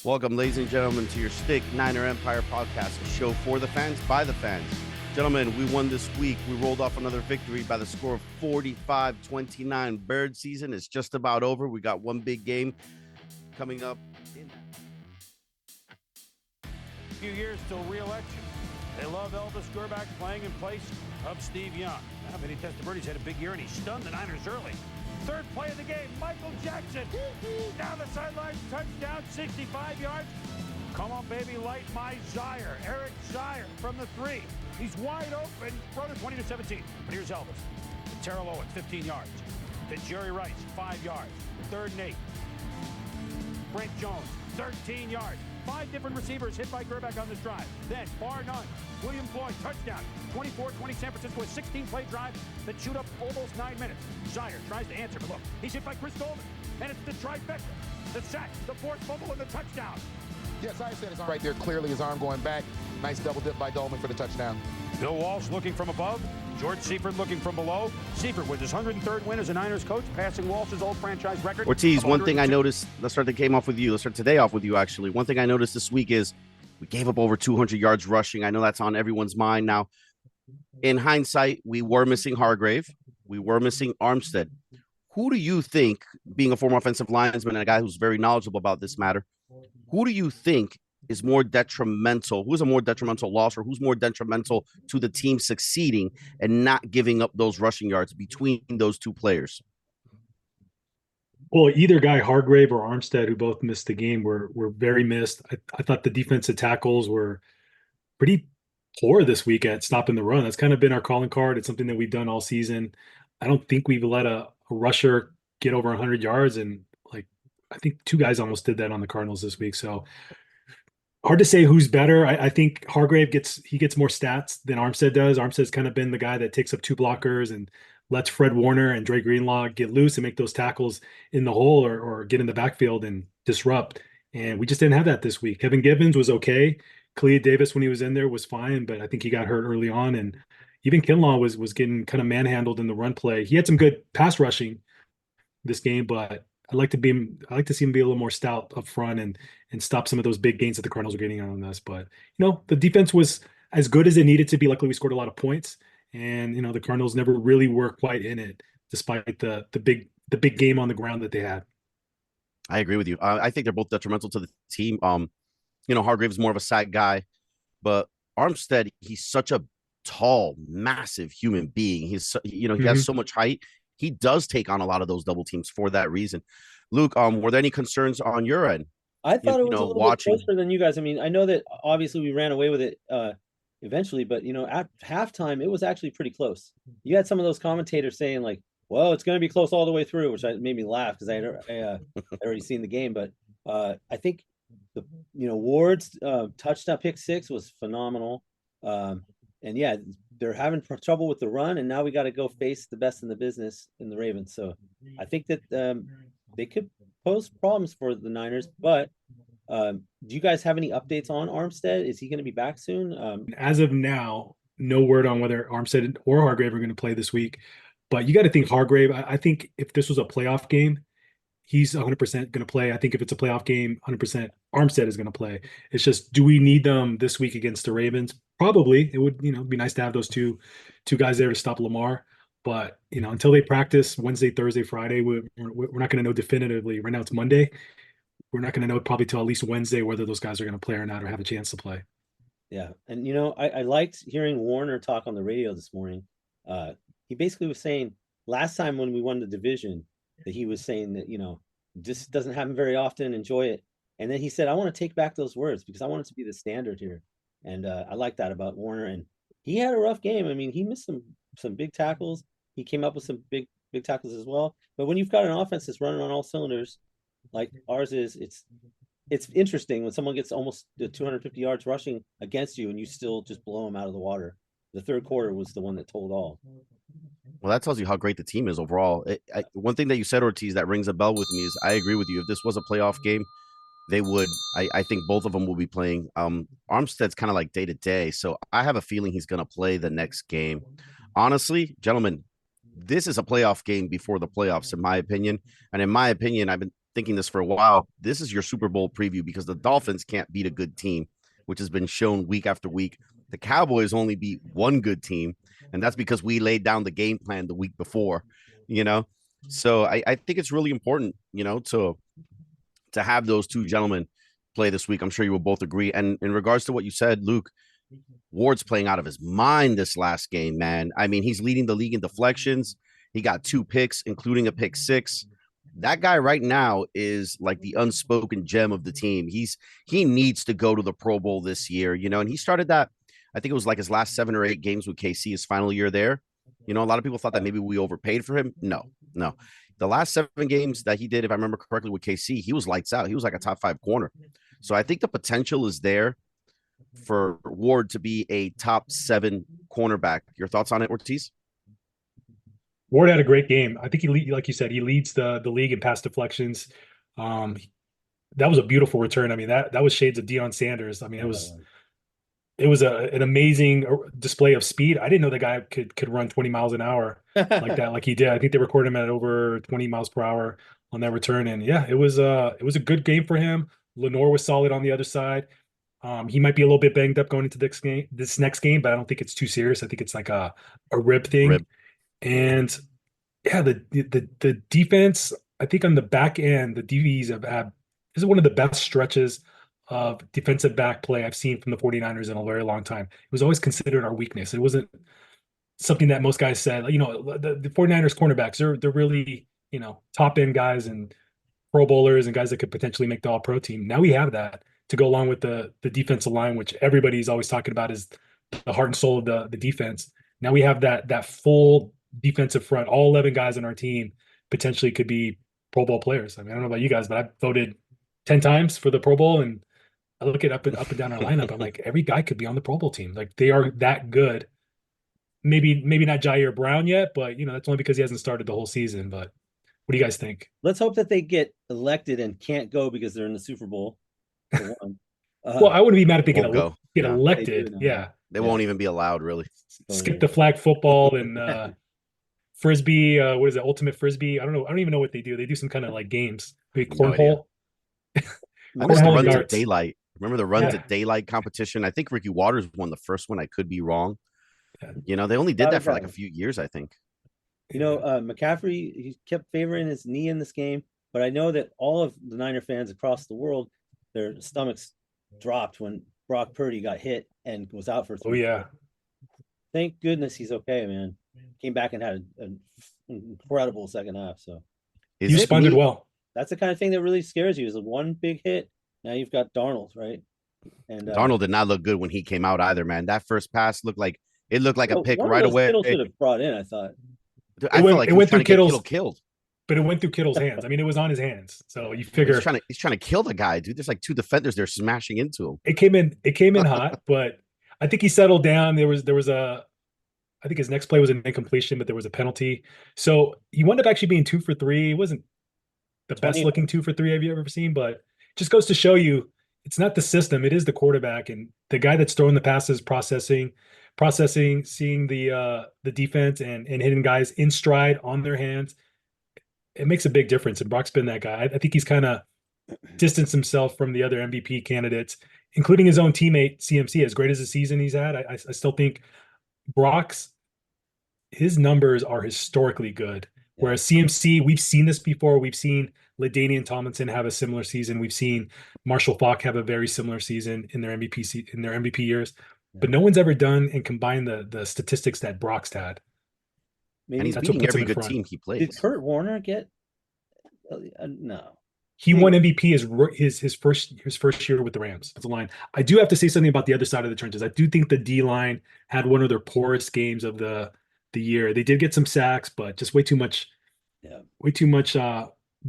Welcome, ladies and gentlemen, to your TheStick9erEmpire Podcast, a show for the fans, by the fans. Gentlemen, we won this week. We rolled off another victory by the score of 45-29. Bird season is just about over. We got one big game coming up. Few years till re-election. They love Elvis Grbac playing in place of Steve Young. Now, Vinny Testaverde's had a big year, and he stunned the Niners early. Third play of the game, Michael Jackson. Down the sideline, touchdown, 65 yards. Come on, baby, light my Zaire. Eric Zaire from the 3. He's wide open, throw to 20-17. But here's Elvis. To Terrell Owens, 15 yards. To Jerry Rice, 5 yards. 3rd and 8. Brent Jones, 13 yards. 5 different receivers hit by Grbac on this drive. Then, bar none, William Floyd, touchdown. 24-20 San Francisco, a 16-play drive that chewed up almost 9 minutes. Zaire tries to answer, but look, he's hit by Chris Golden. And it's the trifecta, the sack, the forced fumble, and the touchdown. Yes, I said his arm right there, clearly his arm going back. Nice double dip by Dolman for the touchdown. Bill Walsh looking from above. George Seifert looking from below. Seifert with his 103rd win as a Niners coach, passing Walsh's old franchise record. Ortiz, one thing I noticed, let's start today off with you, actually. One thing I noticed this week is we gave up over 200 yards rushing. I know that's on everyone's mind. Now, in hindsight, we were missing Hargrave. We were missing Armstead. Who do you think, being a former offensive linesman and a guy who's very knowledgeable about this matter, who do you think is more detrimental? Who's a more detrimental loss, or who's more detrimental to the team succeeding and not giving up those rushing yards between those two players? Well, either guy, Hargrave or Armstead, who both missed the game, were very missed. I thought the defensive tackles were pretty poor this week at stopping the run. That's kind of been our calling card. It's something that we've done all season. I don't think we've let a rusher get over 100 yards, and I think 2 guys almost did that on the Cardinals this week. So hard to say who's better. I think Hargrave gets more stats than Armstead does. Armstead's kind of been the guy that takes up 2 blockers and lets Fred Warner and Dre Greenlaw get loose and make those tackles in the hole or get in the backfield and disrupt. And we just didn't have that this week. Kevin Givens was okay. Clea Davis, when he was in there, was fine, but I think he got hurt early on. And even Kinlaw was getting kind of manhandled in the run play. He had some good pass rushing this game, but I'd like to see him be a little more stout up front and stop some of those big gains that the Cardinals are getting on us. But the defense was as good as it needed to be. Luckily, we scored a lot of points, and the Cardinals never really were quite in it, despite the big game on the ground that they had. I agree with you. I think they're both detrimental to the team. Hargrave's more of a sack guy, but Armstead, he's such a tall, massive human being. He has so much height. He does take on a lot of those double teams for that reason. Luke, were there any concerns on your end? I thought it was a little bit closer than you guys. I mean, I know that obviously we ran away with it eventually, but at halftime it was actually pretty close. You had some of those commentators saying like, "Well, it's going to be close all the way through," which made me laugh because I had already seen the game. But I think Ward's touchdown pick 6 was phenomenal. And yeah, they're having trouble with the run, and now we got to go face the best in the business in the Ravens. So I think that they could pose problems for the Niners. But do you guys have any updates on Armstead? Is he going to be back soon? As of now, no word on whether Armstead or Hargrave are going to play this week. But you got to think Hargrave. I think if this was a playoff game, he's 100% going to play. I think if it's a playoff game, 100% Armstead is going to play. It's just, do we need them this week against the Ravens? Probably. It would, be nice to have those two guys there to stop Lamar. But, until they practice Wednesday, Thursday, Friday, we're not going to know definitively. Right now it's Monday. We're not going to know probably till at least Wednesday whether those guys are going to play or not or have a chance to play. Yeah. And, I liked hearing Warner talk on the radio this morning. He basically was saying last time when we won the division that he was saying that, just doesn't happen very often. Enjoy it. And then he said, I want to take back those words because I want it to be the standard here. And I like that about Warner. And he had a rough game. I mean, he missed some big tackles. He came up with some big tackles as well. But when you've got an offense that's running on all cylinders like ours is, it's interesting when someone gets almost 250 yards rushing against you and you still just blow them out of the water. The third quarter was the one that told all. Well, that tells you how great the team is overall. One thing that you said, Ortiz, that rings a bell with me is I agree with you. If this was a playoff game, they would. I think both of them will be playing. Armstead's kind of like day to day, so I have a feeling he's going to play the next game. Honestly, gentlemen, this is a playoff game before the playoffs, in my opinion. And in my opinion, I've been thinking this for a while. This is your Super Bowl preview because the Dolphins can't beat a good team, which has been shown week after week. The Cowboys only beat one good team, and that's because we laid down the game plan the week before, you know? So I think it's really important, you know, to have those two gentlemen play this week. I'm sure you will both agree. And in regards to what you said, Luke, Ward's playing out of his mind this last game, man. I mean, he's leading the league in deflections. He got 2 picks, including a pick 6. That guy right now is like the unspoken gem of the team. He needs to go to the Pro Bowl this year, you know, and he started that. I think it was like his last 7 or 8 games with KC, his final year there. You know, a lot of people thought that maybe we overpaid for him. No. The last 7 games that he did, if I remember correctly, with KC, he was lights out. He was like a top 5 corner. So I think the potential is there for Ward to be a top 7 cornerback. Your thoughts on it, Ortiz? Ward had a great game. I think like you said, he leads the league in pass deflections. That was a beautiful return. I mean, that was shades of Deion Sanders. I mean, it was an amazing display of speed. I didn't know the guy could run 20 miles an hour like that, like he did. I think they recorded him at over 20 miles per hour on that return. And yeah, it was a good game for him. Lenore was solid on the other side. He might be a little bit banged up going into this next game, but I don't think it's too serious. I think it's like a rib thing. And yeah, the defense, I think on the back end, the DBs have had, this is one of the best stretches of defensive back play I've seen from the 49ers in a very long time. It was always considered our weakness. It wasn't something that most guys said, you know, the 49ers cornerbacks, they're really, you know, top end guys and Pro Bowlers and guys that could potentially make the All-Pro team. Now we have that to go along with the defensive line, which everybody's always talking about is the heart and soul of the defense. Now we have that full defensive front. All 11 guys on our team potentially could be Pro Bowl players. I mean, I don't know about you guys, but I've voted 10 times for the Pro Bowl, and I look at up and down our lineup. I'm like, every guy could be on the Pro Bowl team. Like, they are that good. Maybe not Jair Brown yet, but you know, that's only because he hasn't started the whole season. But what do you guys think? Let's hope that they get elected and can't go because they're in the Super Bowl. Well, I wouldn't be mad if they get elected. They won't even be allowed, really. Skip the flag football and frisbee. What is it? Ultimate frisbee. I don't know. I don't even know what they do. They do some kind of like games. Maybe cornhole. I miss the run to daylight. Remember the run to daylight competition? I think Ricky Waters won the first one. I could be wrong. Yeah. You know, they only did that for like a few years, I think. You know, McCaffrey, he kept favoring his knee in this game, but I know that all of the Niner fans across the world, their stomachs dropped when Brock Purdy got hit and was out for 3 Oh, yeah. Thank goodness he's okay, man. Came back and had an incredible second half. So you responded well. That's the kind of thing that really scares you is one big hit. Now you've got Darnold, right? And Darnold did not look good when he came out either, man. That first pass looked like a pick right away. Kittle should have brought in, I thought. I felt like it went through Kittle's killed. But it went through Kittle's hands. I mean, it was on his hands. So you figure he's trying to kill the guy, dude. There's like 2 defenders there smashing into him. It came in hot, but I think he settled down. There was I think his next play was an incompletion, but there was a penalty. So he wound up actually being 2 for 3. It wasn't the best looking 2 for 3 have you ever seen, but it just goes to show you it's not the system, it is the quarterback and the guy that's throwing the passes, processing, seeing the defense and hitting guys in stride on their hands. It makes a big difference. And Brock's been that guy. I think he's kind of distanced himself from the other MVP candidates, including his own teammate CMC. As great as the season he's had, I still think his numbers are historically good. Whereas CMC, we've seen this before. We've seen LaDainian Tomlinson have a similar season. We've seen Marshall Faulk have a very similar season in their MVP years. But no one's ever done and combined the statistics that Brock's had. Maybe and he's beating every good team he plays. Did Kurt Warner get? No. He won MVP his first year with the Rams. That's a line. I do have to say something about the other side of the trenches. I do think the D line had one of their poorest games of the year. They did get some sacks, but just way too much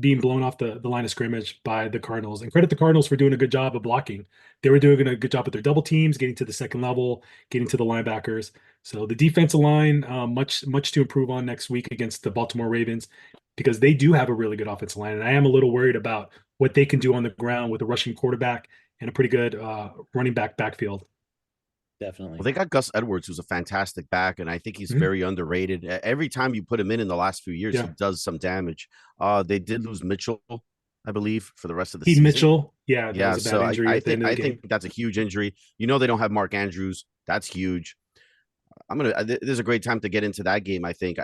being blown off the line of scrimmage by the Cardinals. And credit the Cardinals for doing a good job of blocking. They were doing a good job with their double teams, getting to the second level, getting to the linebackers. So the defensive line, much to improve on next week against the Baltimore Ravens, because they do have a really good offensive line. And I am a little worried about what they can do on the ground with a rushing quarterback and a pretty good running backfield. Definitely. Well, they got Gus Edwards, who's a fantastic back, and I think he's very underrated. Every time you put him in the last few years, he does some damage. They did lose Mitchell I believe, for the rest of the Pete season. Mitchell, that Yeah, was a so bad injury at the end of the game. think that's a huge injury. They don't have Mark Andrews. That's huge. There's a great time to get into that game. I think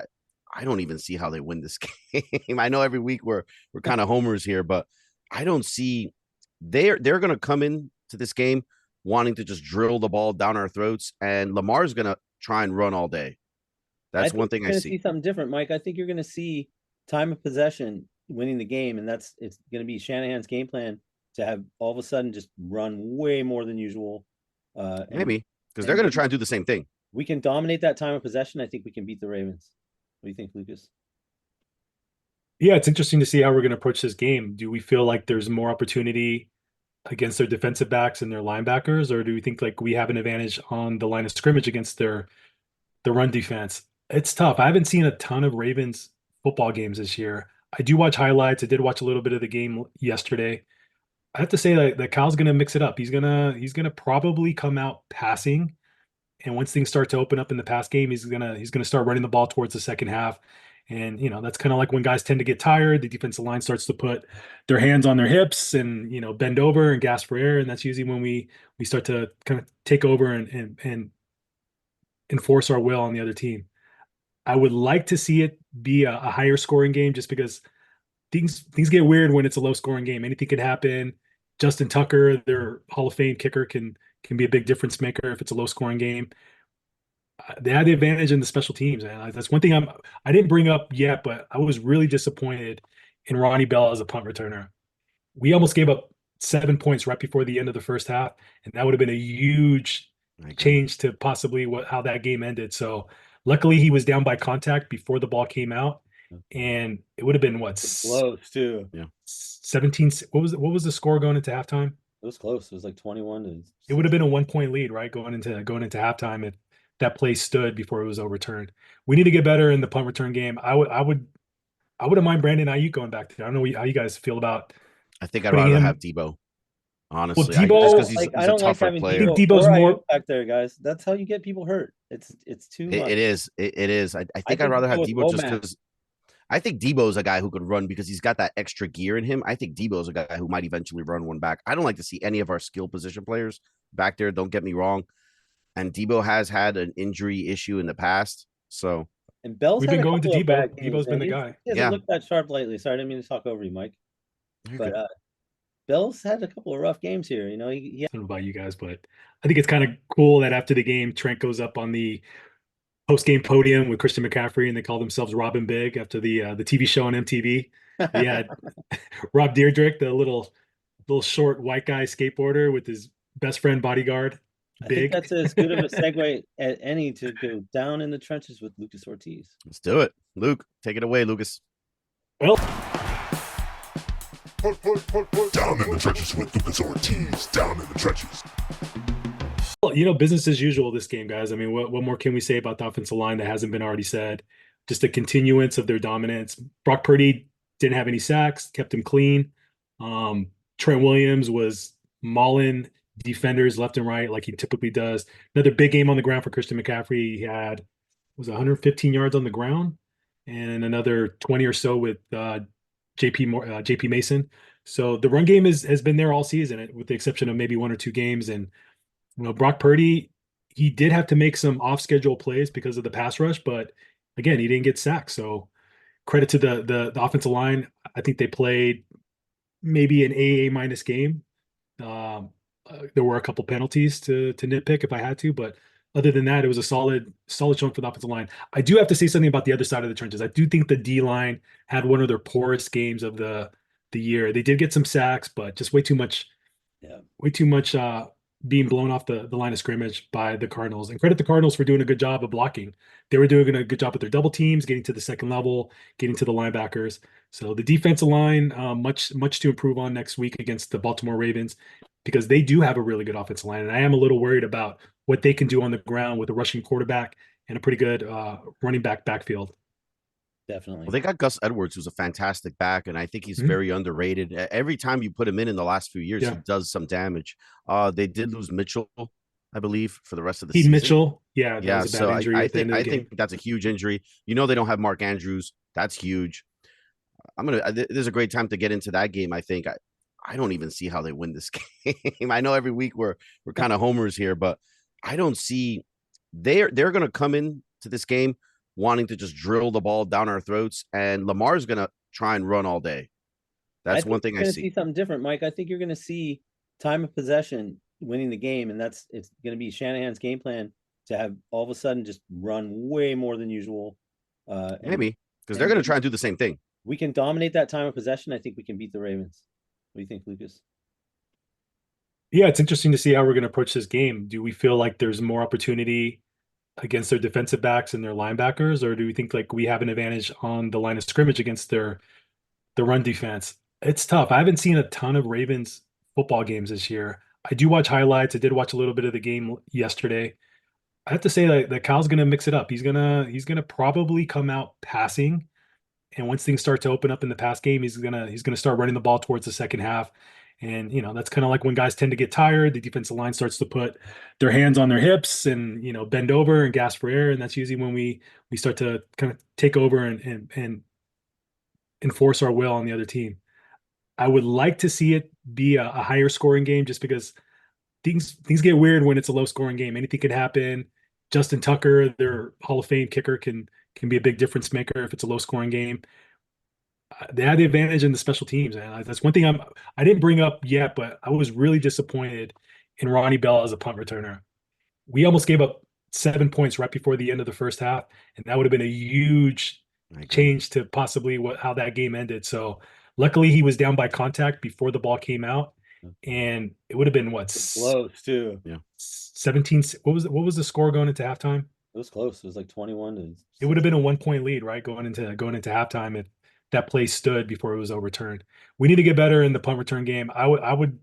I don't even see how they win this game. I know every week we're kind of homers here, but I don't see they're going to come in to this game wanting to just drill the ball down our throats, and Lamar's going to try and run all day. That's one thing I see. See something different, Mike. I think you're going to see time of possession winning the game, and it's going to be Shanahan's game plan to have all of a sudden just run way more than usual. Maybe because they're going to try and do the same thing. We can dominate that time of possession. I think we can beat the Ravens. What do you think, Lucas? Yeah, it's interesting to see how we're going to approach this game. Do we feel like there's more opportunity against their defensive backs and their linebackers, or do we think like we have an advantage on the line of scrimmage against the run defense? It's tough. I haven't seen a ton of Ravens football games this year. I do watch highlights. I did watch a little bit of the game yesterday. I have to say that Kyle's going to mix it up. He's gonna probably come out passing, and once things start to open up in the pass game, he's gonna start running the ball towards the second half. And that's kind of like when guys tend to get tired, the defensive line starts to put their hands on their hips and bend over and gasp for air, and that's usually when we start to kind of take over and enforce our will on the other team. I would like to see it be a higher scoring game, just because things get weird when it's a low scoring game. Anything could happen. Justin Tucker, their Hall of Fame kicker, can be a big difference maker if it's a low scoring game. They had the advantage in the special teams, and that's one thing I didn't bring up yet, but I was really disappointed in Ronnie Bell as a punt returner. We almost gave up 7 points right before the end of the first half, and that would have been a huge change to possibly how that game ended. So luckily he was down by contact before the ball came out, and it would have been close too. Yeah, 17. What was the score going into halftime? It was close. It was like 21 to 6. It would have been a 1-point lead, right, going into halftime if that play stood before it was overturned. We need to get better in the punt return game. I wouldn't mind Brandon Ayuk going back there. I don't know how you guys feel about. I think I'd rather have Debo. Honestly, well, Debo, just because he's a tougher player. I think Debo's more back there, guys. That's how you get people hurt. It's too much. It is. I think I'd rather have Debo just because. I think Debo's a guy who could run because he's got that extra gear in him. I think Debo's a guy who might eventually run one back. I don't like to see any of our skill position players back there. Don't get me wrong. And Debo has had an injury issue in the past. So and Bell's we've been going to Debo. Debo's been the guy. He hasn't looked that sharp lately. Sorry, I didn't mean to talk over you, Mike. But Bell's had a couple of rough games here. He I don't know about you guys, but I think it's kind of cool that after the game, Trent goes up on the post-game podium with Christian McCaffrey, and they call themselves Robin Big after the TV show on MTV. They had Rob Dyrdek, the little short white guy skateboarder with his best friend bodyguard. Big. I think that's as good of a segue as any to go down in the trenches with Lucas Ortiz. Let's do it. Luke, take it away, Lucas. Well, down in the trenches with Lucas Ortiz. Down in the trenches. Well, business as usual this game, guys. I mean, what more can we say about the offensive line that hasn't been already said? Just a continuance of their dominance. Brock Purdy didn't have any sacks, kept him clean. Trent Williams was mauling defenders left and right like he typically does. Another big game on the ground for Christian McCaffrey. He had 115 yards on the ground and another 20 or so with JP Mason. So the run game has been there all season, with the exception of maybe one or two games. And Brock Purdy, he did have to make some off-schedule plays because of the pass rush, but again, he didn't get sacked. So credit to the offensive line. I think they played maybe an AA minus game. There were a couple penalties to nitpick if I had to, but other than that, it was a solid showing for the offensive line. I do have to say something about the other side of the trenches. I do think the D line had one of their poorest games of the year. They did get some sacks, but just way too much being blown off the line of scrimmage by the Cardinals. And credit the Cardinals for doing a good job of blocking. They were doing a good job with their double teams, getting to the second level, getting to the linebackers. So the defensive line, much to improve on next week against the Baltimore Ravens, because they do have a really good offensive line. And I am a little worried about what they can do on the ground with a rushing quarterback and a pretty good running backfield. Definitely. Well, they got Gus Edwards, who's a fantastic back, and I think he's very underrated. Every time you put him in the last few years, he does some damage. They did lose Mitchell, I believe, for the rest of the season. Mitchell, that was a bad injury. I think that's a huge injury. They don't have Mark Andrews. That's huge. This is a great time to get into that game. I think I don't even see how they win this game. I know every week we're kind of homers here, but I don't see they're going to come in to this game wanting to just drill the ball down our throats, and Lamar's going to try and run all day. That's one thing I see. See something different, Mike. I think you're going to see time of possession winning the game, and it's going to be Shanahan's game plan to have all of a sudden just run way more than usual. Maybe because they're going to try and do the same thing. We can dominate that time of possession. I think we can beat the Ravens. What do you think, Lucas? Yeah, it's interesting to see how we're going to approach this game. Do we feel like there's more opportunity against their defensive backs and their linebackers, or do we think like we have an advantage on the line of scrimmage against the run defense? It's tough. I haven't seen a ton of Ravens football games this year. I do watch highlights. I did watch a little bit of the game yesterday. I have to say that Kyle's going to mix it up. He's gonna probably come out passing, and once things start to open up in the pass game, he's gonna start running the ball towards the second half. And that's kind of like when guys tend to get tired, the defensive line starts to put their hands on their hips and bend over and gasp for air, and that's usually when we start to kind of take over and enforce our will on the other team. I would like to see it be a higher scoring game, just because things get weird when it's a low scoring game. Anything could happen. Justin Tucker, their Hall of Fame kicker, can be a big difference maker if it's a low scoring game. They have the advantage in the special teams, and that's one thing I didn't bring up yet, but I was really disappointed in Ronnie Bell as a punt returner. We almost gave up 7 points right before the end of the first half, and that would have been a huge change to possibly how that game ended. So luckily he was down by contact before the ball came out, and it would have been close too. Yeah, 17. What was the score going into halftime? It was close. It was like 21 to. It would have been a 1-point lead, right, going into halftime if that play stood before it was overturned. We need to get better in the punt return game. I wouldn't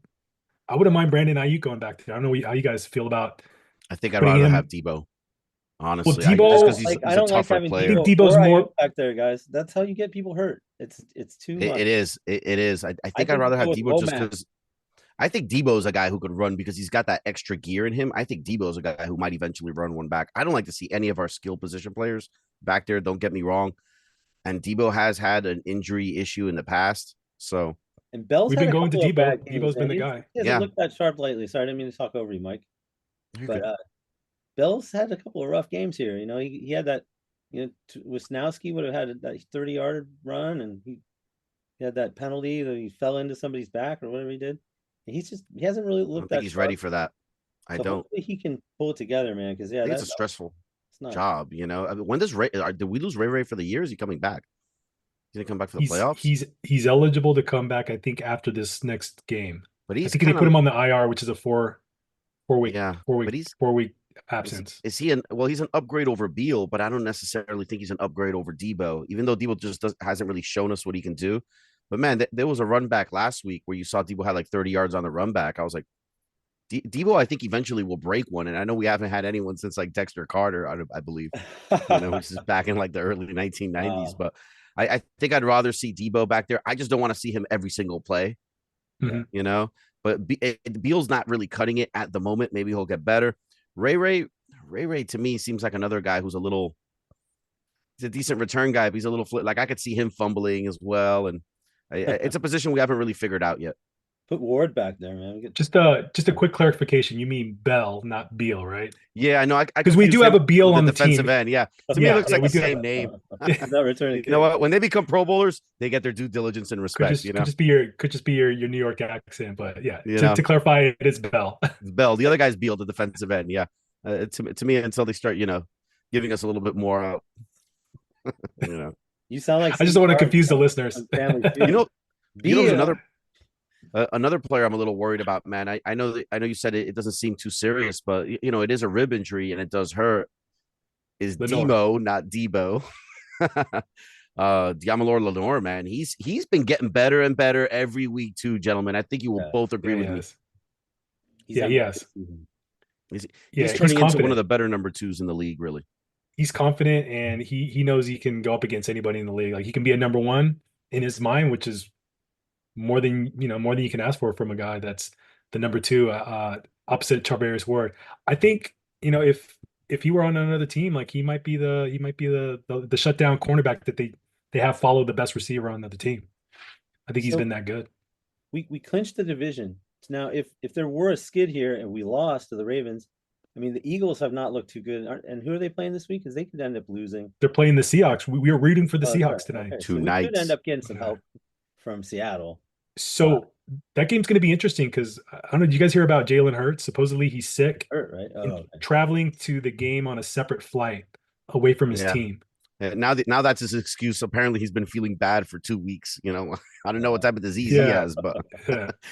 mind Brandon Ayuk going back there. I don't know how you guys feel about. I think I'd rather have Debo. Honestly, well, Debo, because he's a tougher player. I think Debo's more back there, guys. That's how you get people hurt. It's too much. It is. I think I'd rather have Debo just because. I think Debo's a guy who could run because he's got that extra gear in him. I think Debo's a guy who might eventually run one back. I don't like to see any of our skill position players back there. Don't get me wrong. And Debo has had an injury issue in the past. So and Bell's we've been going to Debo. Debo's been the guy. He hasn't looked that sharp lately. Sorry, I didn't mean to talk over you, Mike. But Bell's had a couple of rough games here. He had that, Wisnowski would have had that 30-yard run, and he had that penalty that he fell into somebody's back or whatever he did. He hasn't really looked that. He's ready for that. I don't. Hopefully he can pull it together, man. Because it's a stressful job. When does Ray? Did we lose Ray for the year? Is he coming back? He's gonna come back for the playoffs. He's eligible to come back, I think, after this next game. But I think they put him on the IR, which is a four week absence. Is he he's an upgrade over Beal, but I don't necessarily think he's an upgrade over Debo, even though Debo just hasn't really shown us what he can do. But man, there was a run back last week where you saw Debo had like 30 yards on the run back. I was like, Debo, I think eventually will break one. And I know we haven't had anyone since like Dexter Carter, I believe, which is back in like the early 1990s. But I think I'd rather see Debo back there. I just don't want to see him every single play, but Beal's not really cutting it at the moment. Maybe he'll get better. Ray to me seems like another guy who's he's a decent return guy, but he's a little like I could see him fumbling as well. And it's a position we haven't really figured out yet. Put Ward back there, man. Just a quick clarification. You mean Bell, not Beal, right? Yeah, I know. Because we do have a Beal on the defensive team. end. Yeah, to me it looks like the same name. Not returning. You know what? When they become Pro Bowlers, they get their due diligence and respect. Could just be your New York accent, but yeah. To clarify, it is Bell. It's Bell. The other guy's Beal, the defensive end. Yeah. To me, until they start, giving us a little bit more. You sound like I just don't want to confuse the listeners. Beal's another player I'm a little worried about, man. I know you said it doesn't seem too serious, but it is a rib injury and it does hurt. Is Demo, not Debo. Diamalor Lenore, man. He's been getting better and better every week too, gentlemen. I think you will both agree with me. Yes. He's turning into one of the better number 2s in the league, really. He's confident and he knows he can go up against anybody in the league. Like he can be a number 1 in his mind, which is more than you can ask for from a guy that's the number 2 opposite Charvarius Ward. I think if he were on another team, like he might be the shutdown cornerback that they they have followed the best receiver on the team. I think he's been that good. We clinched the division. Now, if there were a skid here and we lost to the Ravens, I mean, the Eagles have not looked too good. And who are they playing this week? Because they could end up losing. They're playing the Seahawks. We were rooting for the Seahawks tonight. Okay. So we could end up getting some help from Seattle. So that game's going to be interesting because I don't know. Did you guys hear about Jalen Hurts? Supposedly he's sick. Hurt, right? Okay. Traveling to the game on a separate flight away from his team. Now that's his excuse. Apparently, he's been feeling bad for 2 weeks. You know, I don't know what type of disease he has, but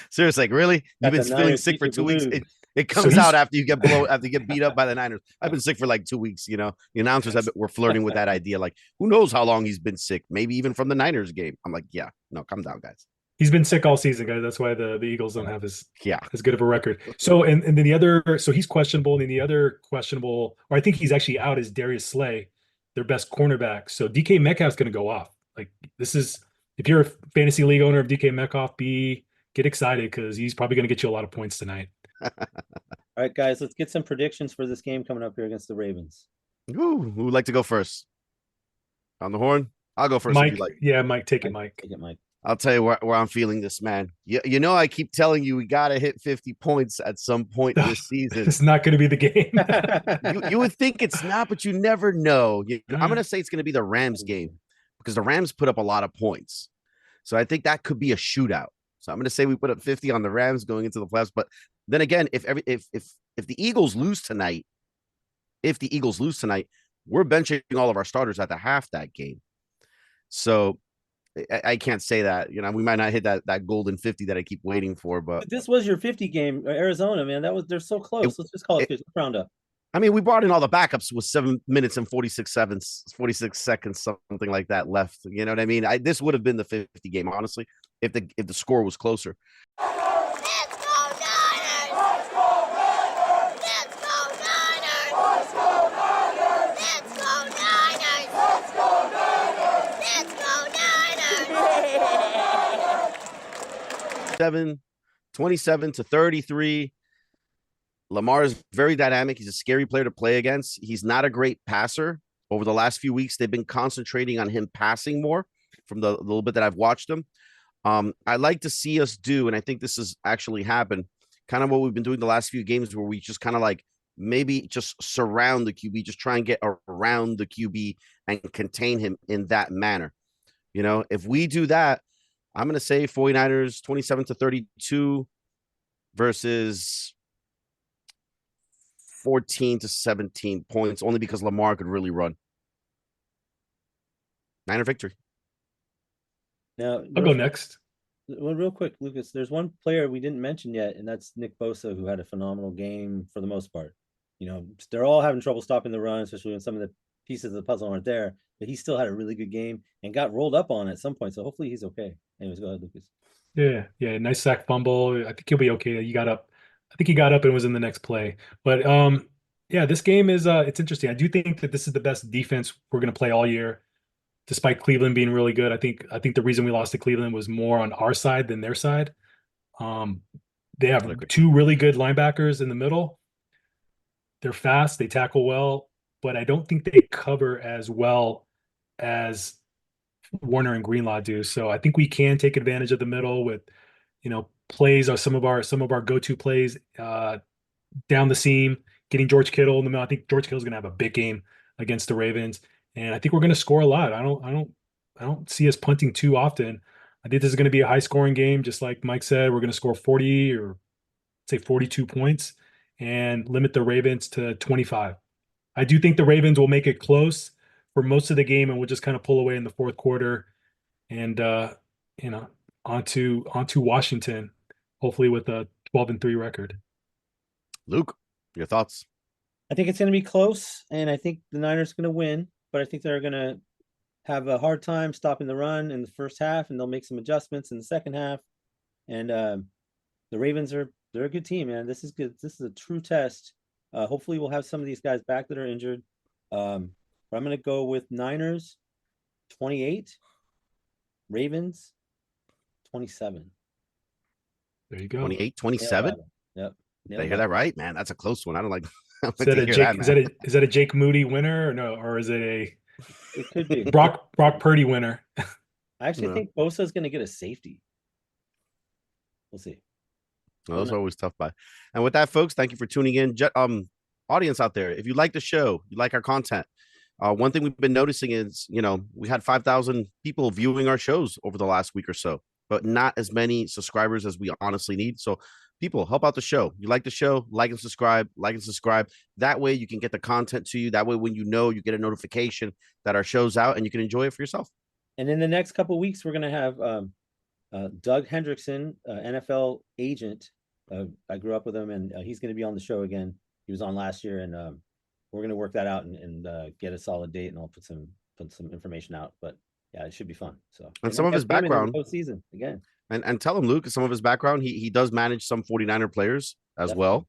seriously, like, really, you've been feeling sick for 2 weeks. It comes out after you get beat up by the Niners. I've been sick for like 2 weeks. You know, the announcers were flirting with that idea. Like, who knows how long he's been sick? Maybe even from the Niners game. I'm like, yeah, no, calm down, guys. He's been sick all season, guys. That's why the Eagles don't have as good of a record. So and then the other, so he's questionable, and then the other questionable, or I think he's actually out, is Darius Slay, their best cornerback. So DK Metcalf's going to go off. Like, this is, if you're a fantasy league owner of DK Metcalf, get excited because he's probably going to get you a lot of points tonight. All right, guys, let's get some predictions for this game coming up here against the Ravens. Ooh, who would like to go first? On the horn? I'll go first. Mike, if you like. Yeah, Mike, take it, Mike. Take it, Mike. I'll tell you where I'm feeling this, man. You know, I keep telling you we got to hit 50 points at some point this season. It's not going to be the game. you would think it's not, but you never know. I'm going to say it's going to be the Rams game because the Rams put up a lot of points. So I think that could be a shootout. So I'm going to say we put up 50 on the Rams going into the playoffs. But then again, if the Eagles lose tonight, we're benching all of our starters at the half that game. So I can't say that. You know, we might not hit that golden 50 that I keep waiting for. But this was your 50 game, Arizona, man. They're so close. Let's just call it 50. Round up. I mean, we brought in all the backups with 7 minutes and 46 seconds, something like that left. You know what I mean? This would have been the 50 game, honestly, if the score was closer. Seven, 27-33. Lamar is very dynamic. He's a scary player to play against. He's not a great passer. Over the last few weeks, they've been concentrating on him passing more from the little bit that I've watched him. I like to see us do, and I think this has actually happened, kind of what we've been doing the last few games where we just kind of like maybe just surround the QB, just try and get around the QB and contain him in that manner. You know, if we do that, I'm going to say 49ers 27-32 versus 14-17 points, only because Lamar could really run. Niner victory. Now I'll go next. Well, real quick, Lucas, there's one player we didn't mention yet, and that's Nick Bosa, who had a phenomenal game for the most part. You know, they're all having trouble stopping the run, especially when some of the pieces of the puzzle aren't there, but he still had a really good game and got rolled up on at some point. So hopefully he's okay. Anyways, go ahead, Lucas. Yeah. Nice sack fumble. I think he'll be okay. He got up. I think he got up and was in the next play. But yeah, this game is it's interesting. I do think that this is the best defense we're going to play all year, despite Cleveland being really good. I think the reason we lost to Cleveland was more on our side than their side. They have two really good linebackers in the middle. They're fast. They tackle well, but I don't think they cover as well as Warner and Greenlaw do. So I think we can take advantage of the middle with, you know, plays are some of our go-to plays down the seam, getting George Kittle in the middle. I think George Kittle's going to have a big game against the Ravens, and I think we're going to score a lot. I don't see us punting too often. I think this is going to be a high-scoring game, just like Mike said. We're going to score 40 or say 42 points and limit the Ravens to 25. I do think the Ravens will make it close for most of the game, and we'll just kind of pull away in the fourth quarter, and you know, onto Washington, hopefully with a 12-3 record. Luke, your thoughts? I think it's going to be close, and I think the Niners are going to win, but I think they're going to have a hard time stopping the run in the first half, and they'll make some adjustments in the second half. And the Ravens they're a good team, man. This is good. This is a true test. Hopefully we'll have some of these guys back that are injured. But I'm going to go with Niners 28, Ravens 27. There you go. 28-27. Yep. Did I hear that right, man? That's a close one. I don't like. Is that a Jake Moody winner or no? Or is it a It could be. Brock Purdy winner. I actually think Bosa is going to get a safety. We'll see. Well, those are always tough by. And with that, folks, thank you for tuning in. Audience out there, if you like the show, you like our content, one thing we've been noticing is, we had 5,000 people viewing our shows over the last week or so, but not as many subscribers as we honestly need. So people, help out the show. You like the show, like and subscribe. That way you can get the content to you. That way, when you get a notification that our show's out and you can enjoy it for yourself. And in the next couple of weeks, we're going to have Doug Hendrickson, NFL agent. I grew up with him, and he's going to be on the show again. He was on last year, and we're going to work that out and get a solid date, and I'll put some information out. But yeah, it should be fun. So, and some of his background postseason again. And tell him, Luke, some of his background, he does manage some 49er players as well.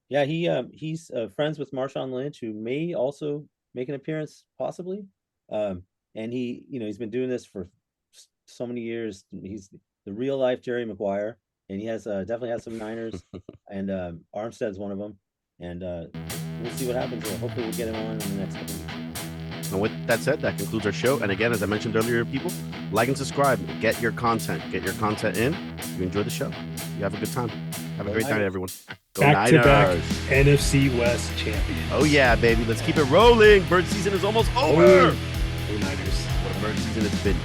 Yeah, he's friends with Marshawn Lynch, who may also make an appearance possibly. And he's been doing this for so many years. He's the real life Jerry Maguire, and he has definitely has some Niners, and Armstead's one of them. And we'll see what happens here. Hopefully we'll get him on in the next couple weeks. And with that said, that concludes our show. And again, as I mentioned earlier, people, like and subscribe. Get your content in. You enjoy the show. You have a good time. Have a great night, everyone. Go Niners. Back-to-back NFC West champion. Oh, yeah, baby. Let's keep it rolling. Bird season is almost over. Go Niners. What a bird season it's been.